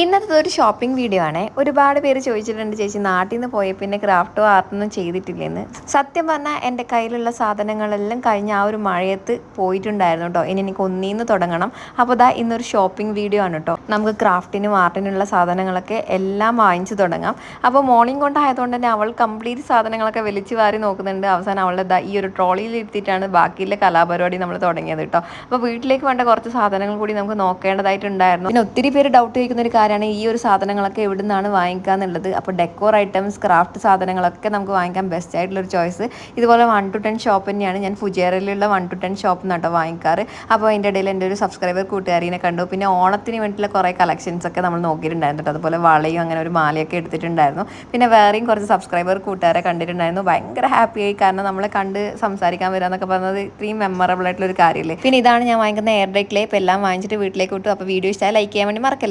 ഇന്നത്തെ ഒരു shopping video ആണ്. ഒരുപാട് പേര് ചോദിച്ചിട്ടുണ്ട്, ചേച്ചി നാട്ടിൽ നിന്ന് പോയ പിന്നെ ക്രാഫ്റ്റോ ആർട്ടൊന്നും ചെയ്തിട്ടില്ലെന്ന്. സത്യം പറഞ്ഞാൽ എൻ്റെ കയ്യിലുള്ള സാധനങ്ങളെല്ലാം കഴിഞ്ഞ ആ ഒരു മഴയത്ത് പോയിട്ടുണ്ടായിരുന്നു കേട്ടോ. ഇനി എനിക്ക് ഒന്നീന്ന് തുടങ്ങണം. അപ്പോൾ ഇതാ ഇന്നൊരു ഷോപ്പിംഗ് വീഡിയോ ആണ് കേട്ടോ. നമുക്ക് ക്രാഫ്റ്റിനും ആർട്ടിനുള്ള സാധനങ്ങളൊക്കെ എല്ലാം വാങ്ങിച്ചു തുടങ്ങാം. അപ്പോൾ മോർണിംഗ് കൊണ്ടായതുകൊണ്ട് തന്നെ അവൾ കംപ്ലീറ്റ് സാധനങ്ങളൊക്കെ വലിച്ചു വാരി നോക്കുന്നുണ്ട്. അവസാനം അവളുടെ ഇതാ ഈ ഒരു ട്രോളിയിൽ ഇരുത്തിയിട്ടാണ് ബാക്കിയുള്ള കലാപരിപാടി നമ്മൾ തുടങ്ങിയത് കേട്ടോ. അപ്പോൾ വീട്ടിലേക്ക് വേണ്ട കുറച്ച് സാധനങ്ങൾ കൂടി നമുക്ക് നോക്കേണ്ടതായിട്ടുണ്ടായിരുന്നു. പിന്നെ ഒത്തിരി പേര് ഡൗട്ട് ചോദിക്കുന്ന ഒരു കാര്യമാണ് ഈ ഒരു സാധനങ്ങളൊക്കെ എവിടെ നിന്നാണ് വാങ്ങിക്കുക എന്നുള്ളത്. അപ്പോൾ ഡെക്കോർ ഐറ്റംസ്, ക്രാഫ്റ്റ് സാധനങ്ങളൊക്കെ നമുക്ക് വാങ്ങിക്കാൻ ബെസ്റ്റ് ആയിട്ടുള്ളൊരു ചോയ്സ് ഇതുപോലെ 1 to 10 ഷോപ്പ് തന്നെയാണ്. ഞാൻ ഫുജേറയിലുള്ള 1 to 10 ഷോപ്പ് നിന്നാട്ടോ വാങ്ങിക്കാറ്. അപ്പോൾ അതിൻ്റെ ഇടയിൽ എൻ്റെ ഒരു സബ്സ്ക്രൈബർ കൂട്ടുകാരിനെ കണ്ടു. പിന്നെ ഓണത്തിന് വേണ്ടിയിട്ടുള്ള കുറേ കളക്ഷൻസ് ഒക്കെ നമ്മൾ നോക്കിയിട്ടുണ്ടായിരുന്നു കേട്ടോ. അതുപോലെ വളയും അങ്ങനെ ഒരു മാലയൊക്കെ എടുത്തിട്ടുണ്ടായിരുന്നു. പിന്നെ വേറെയും കുറച്ച് സബ്സ്ക്രൈബർ കൂട്ടുകാരെ കണ്ടിട്ടുണ്ടായിരുന്നു. ഭയങ്കര ഹാപ്പിയായി, കാരണം നമ്മളെ കണ്ട് സംസാരിക്കാൻ വരിക എന്നൊക്കെ പറഞ്ഞത് ഇത്രയും മെമ്മറബിൾ ആയിട്ടുള്ള ഒരു കാര്യമില്ലേ. പിന്നെ ഇതാണ് ഞാൻ വാങ്ങിക്കുന്ന എയർ ഡ്രൈ ക്ലേ. ഇപ്പോൾ എല്ലാം വാങ്ങിച്ചിട്ട് വീട്ടിലേക്ക് വിട്ടു. അപ്പോൾ വീഡിയോ ഇഷ്ടമായി ലൈക്ക് ചെയ്യാൻ വേണ്ടി മറക്കല്ലേ.